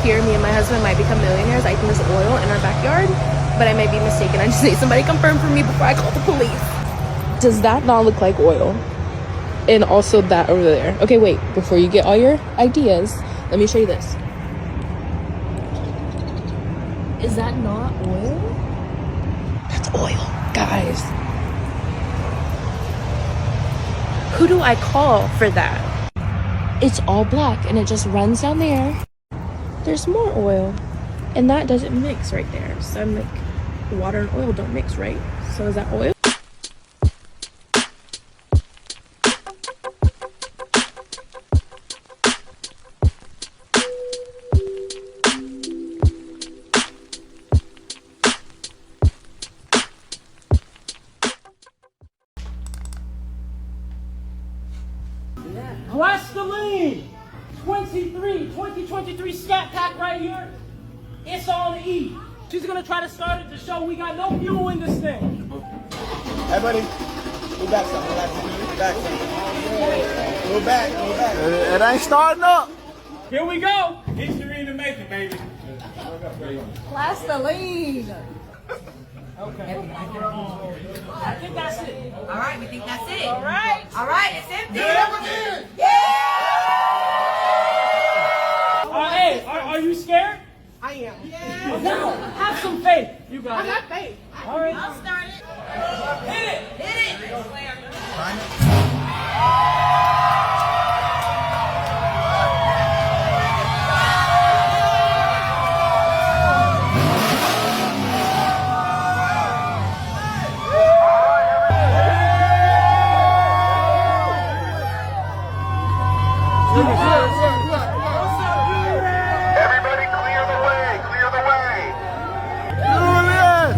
year, me and my husband might become millionaires. I think there's oil in our backyard, but I may be mistaken. I just need somebody to confirm for me before I call the police. Does that not look like oil? And also that over there. Okay, wait, before you get all your ideas, let me show you this. Is that not oil? That's oil, guys. Who do I call for that? It's all black and it just runs down there. There's more oil and that doesn't mix right there. So I'm like, water and oil don't mix, right? So is that oil? Plastiline 2023 scat pack right here. It's all to eat. She's gonna try to start it to show we got no fuel in this thing. Hey buddy, move back some, move back some. Move back. It ain't starting up. Here we go. History in the making, baby. Plastiline. Okay. I think that's it. All right, we think that's it. All right. All right, it's empty. Hey, are you scared? I am. No, have some faith. You got it. I got faith. All right. I'll start it. Hit it. Hit it. Everybody clear the way, clear the way. Julian!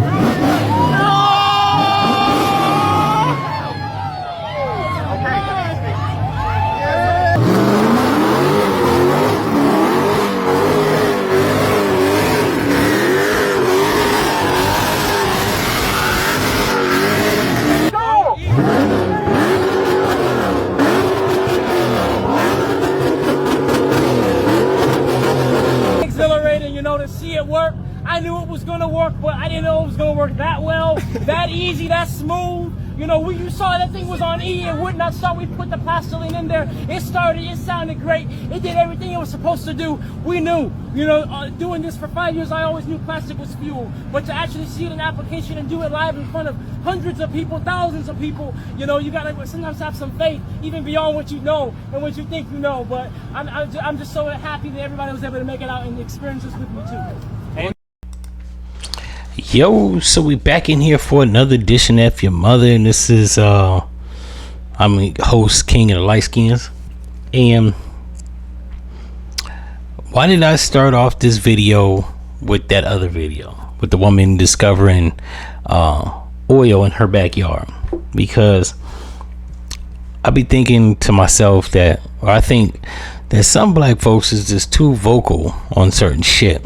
Exhilarating, you know, to see it work. I knew it was gonna work, but I didn't know it was gonna work that well, that easy, that smooth. You know, you saw that thing was on E, it would not start. We put the plastiline in there. It started, it sounded great. It did everything it was supposed to do. We knew, you know, doing this for 5 years, I always knew plastic was fuel. But to actually see it in application and do it live in front of hundreds of people, thousands of people, you know, you gotta sometimes have some faith, even beyond what you know and what you think you know. But I'm just so happy that everybody was able to make it out and experience this with me too. Yo, so we back in here for another edition of F-ya-Motha, and this is I'm the host, King of the Light Skins. And why did I start off this video with that other video with the woman discovering oil in her backyard? Because I be thinking to myself that, or I think that some black folks is just too vocal on certain shit.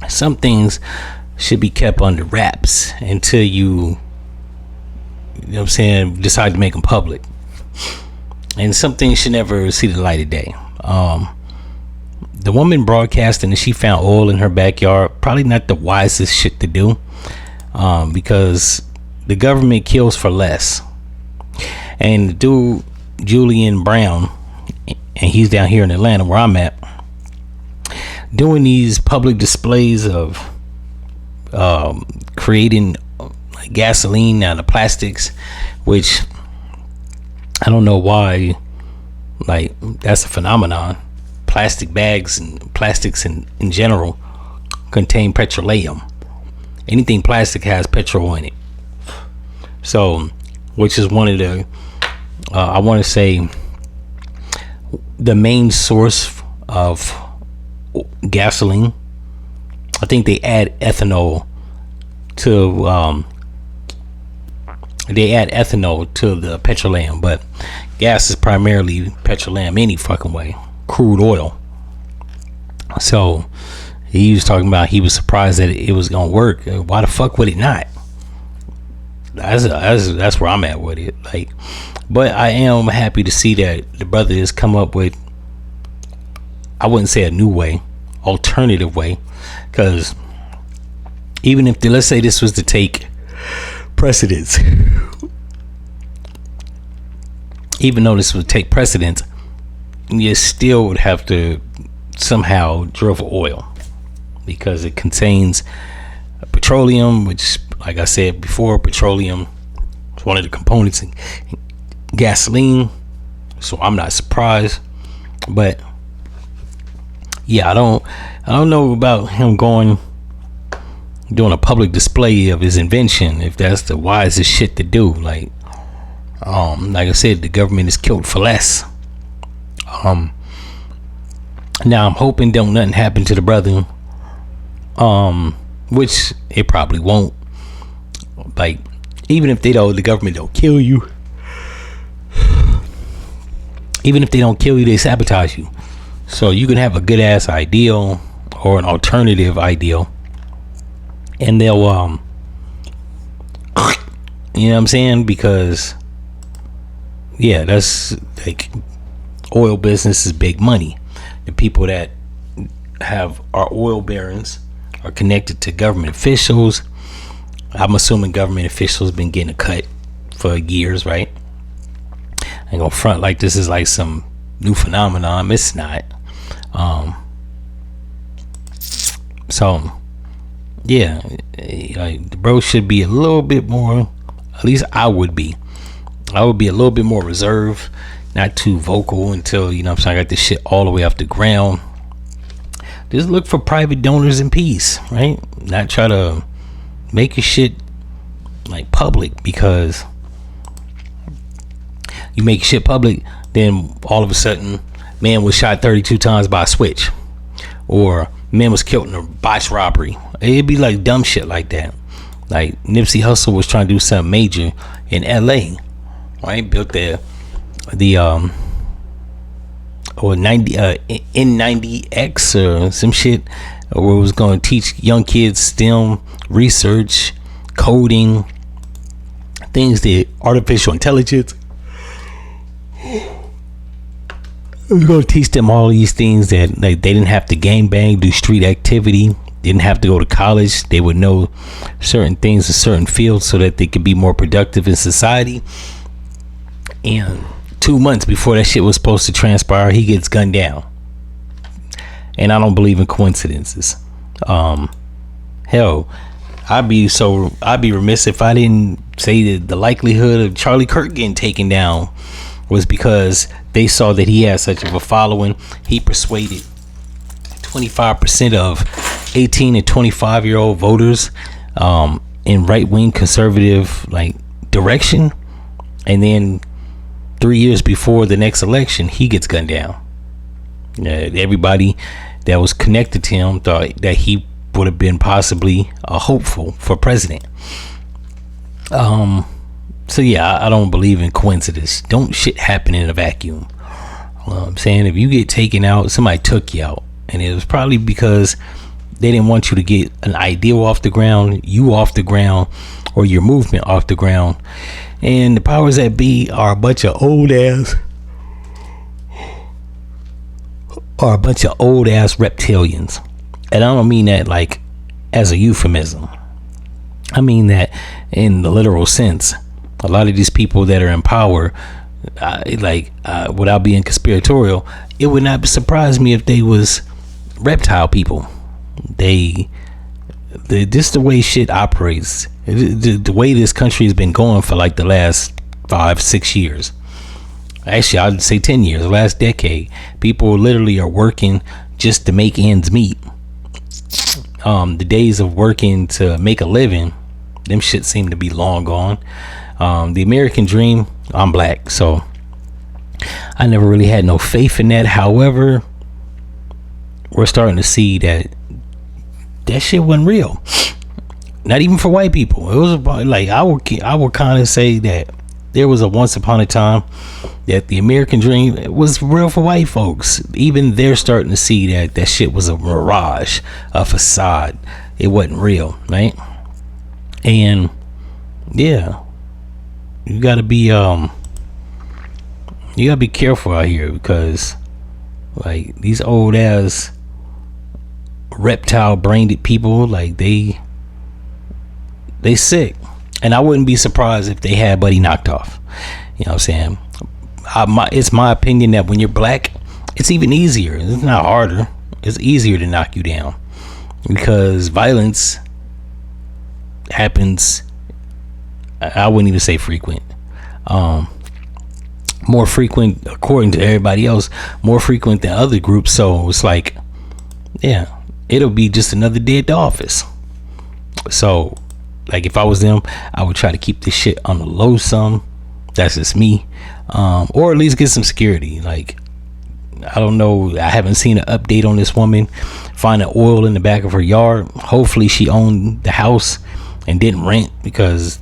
Some things should be kept under wraps until you know what I'm saying, decide to make them public. And some things should never see the light of day. The woman broadcasting that she found oil in her backyard, probably not the wisest shit to do, because the government kills for less. And the dude, Julian Brown, and he's down here in Atlanta where I'm at, doing these public displays of creating gasoline out of plastics, which I don't know why, like, that's a phenomenon. Plastic bags and plastics in general contain petroleum. Anything plastic has petrol in it. So, which is one of the I want to say the main source of gasoline. I think they add ethanol to the petroleum, but gas is primarily petroleum any fucking way, crude oil. So he was talking about he was surprised that it was gonna work. Why the fuck would it not? That's where I'm at with it. Like, but I am happy to see that the brother has come up with, I wouldn't say a new way, alternative way, because even if let's say this was to take precedence, even though this would take precedence, you still would have to somehow drill for oil, because it contains petroleum, which, like I said before, petroleum is one of the components in gasoline. So I'm not surprised. But yeah, I don't know about him doing a public display of his invention, if that's the wisest shit to do. Like I said, the government is killed for less. Now I'm hoping don't nothing happen to the brother, which it probably won't. Like, even if the government don't kill you, they sabotage you. So you can have a good ass ideal or an alternative ideal, and they'll you know what I'm saying? Because yeah, that's like, oil business is big money. The people that are oil barons are connected to government officials. I'm assuming government officials been getting a cut for years, right? I ain't gonna front like this is like some new phenomenon. It's not. So yeah, like, the bro should be a little bit more, at least I would be a little bit more reserved, not too vocal until, you know what I'm saying, I got this shit all the way off the ground. Just look for private donors in peace, right? Not try to make your shit like public, because you make shit public, then all of a sudden man was shot 32 times by a switch, or man was killed in a botched robbery. It'd be like dumb shit like that. Like Nipsey Hussle was trying to do something major in LA, right? Built the N90X or some shit, where it was going to teach young kids STEM research, coding, things that artificial intelligence. It was going to teach them all these things that, like, they didn't have to gangbang, do street activity, didn't have to go to college. They would know certain things in certain fields so that they could be more productive in society. And 2 months before that shit was supposed to transpire, he gets gunned down. And I don't believe in coincidences. Hell, I'd be remiss if I didn't say that the likelihood of Charlie Kirk getting taken down was because they saw that he had such of a following. He persuaded 25% of 18 and 25-year-old voters in right-wing conservative like direction, and then 3 years before the next election, he gets gunned down. Everybody that was connected to him thought that he would have been possibly a hopeful for president. So yeah, I don't believe in coincidence. Don't shit happen in a vacuum. I'm saying, if you get taken out, somebody took you out, and it was probably because they didn't want you to get an ideal off the ground, you off the ground, or your movement off the ground. And the powers that be are a bunch of old ass reptilians. And I don't mean that like as a euphemism. I mean that in the literal sense. A lot of these people that are in power, without being conspiratorial, it would not surprise me if they was reptile people. This the way shit operates. The way this country has been going for like the last 5-6 years. Actually, I'd say 10 years, the last decade. People literally are working just to make ends meet. The days of working to make a living, them shit seem to be long gone. The American dream, I'm black, so I never really had no faith in that. However, we're starting to see that shit wasn't real. Not even for white people. It was about, like, I would kind of say that there was a once upon a time that the American dream was real for white folks. Even they're starting to see that shit was a mirage, a facade. It wasn't real, right? And yeah, you gotta be careful out here, because like these old ass reptile brained people. Like they sick. And I wouldn't be surprised if they had Buddy knocked off. You know what I'm saying? It's my opinion that when you're black, it's even easier. It's not harder. It's easier to knock you down because violence happens. I wouldn't even say frequent. More frequent, according to everybody else, more frequent than other groups. So it's like, yeah, it'll be just another day at the office. So, like, if I was them, I would try to keep this shit on the low some. That's just me. Or at least get some security. Like, I don't know. I haven't seen an update on this woman finding oil in the back of her yard. Hopefully she owned the house and didn't rent, because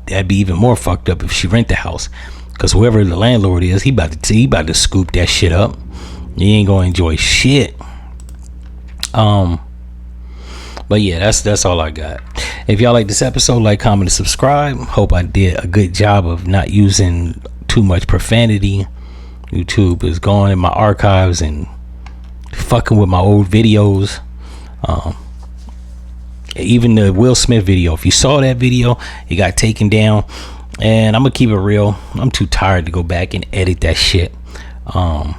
that'd be even more fucked up if she rent the house. Because whoever the landlord is, he about to scoop that shit up. You ain't gonna enjoy shit. But yeah, that's all I got. If y'all like this episode, like, comment, and subscribe. Hope I did a good job of not using too much profanity. YouTube is going in my archives and fucking with my old videos. Even the Will Smith video, if you saw that video, it got taken down. And I'm gonna keep it real, I'm too tired to go back and edit that shit. I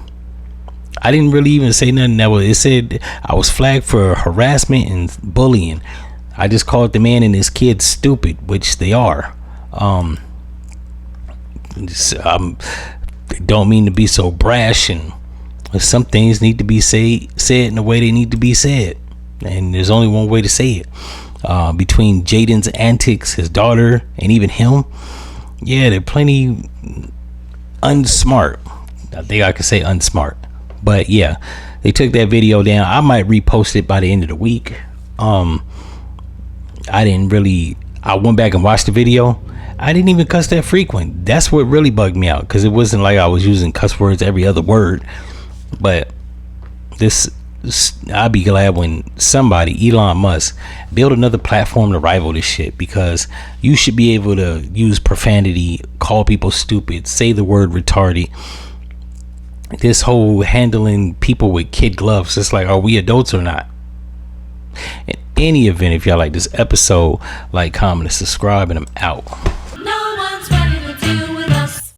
didn't really even say nothing it said I was flagged for harassment and bullying. I just called the man and his kids stupid, which they are. Don't mean to be so brash, and some things need to be said in the way they need to be said, and there's only one way to say it. Between Jaden's antics, his daughter, and even him, yeah, they're plenty unsmart. I think I could say unsmart. But yeah, they took that video down. I might repost it by the end of the week. I went back and watched the video. I didn't even cuss that frequent. That's what really bugged me out, because it wasn't like I was using cuss words every other word. But I'd be glad when somebody, Elon Musk, build another platform to rival this shit, because you should be able to use profanity, call people stupid, say the word retarded. This whole handling people with kid gloves, it's like, are we adults or not? In any event, if y'all like this episode, like, comment, and subscribe, and I'm out.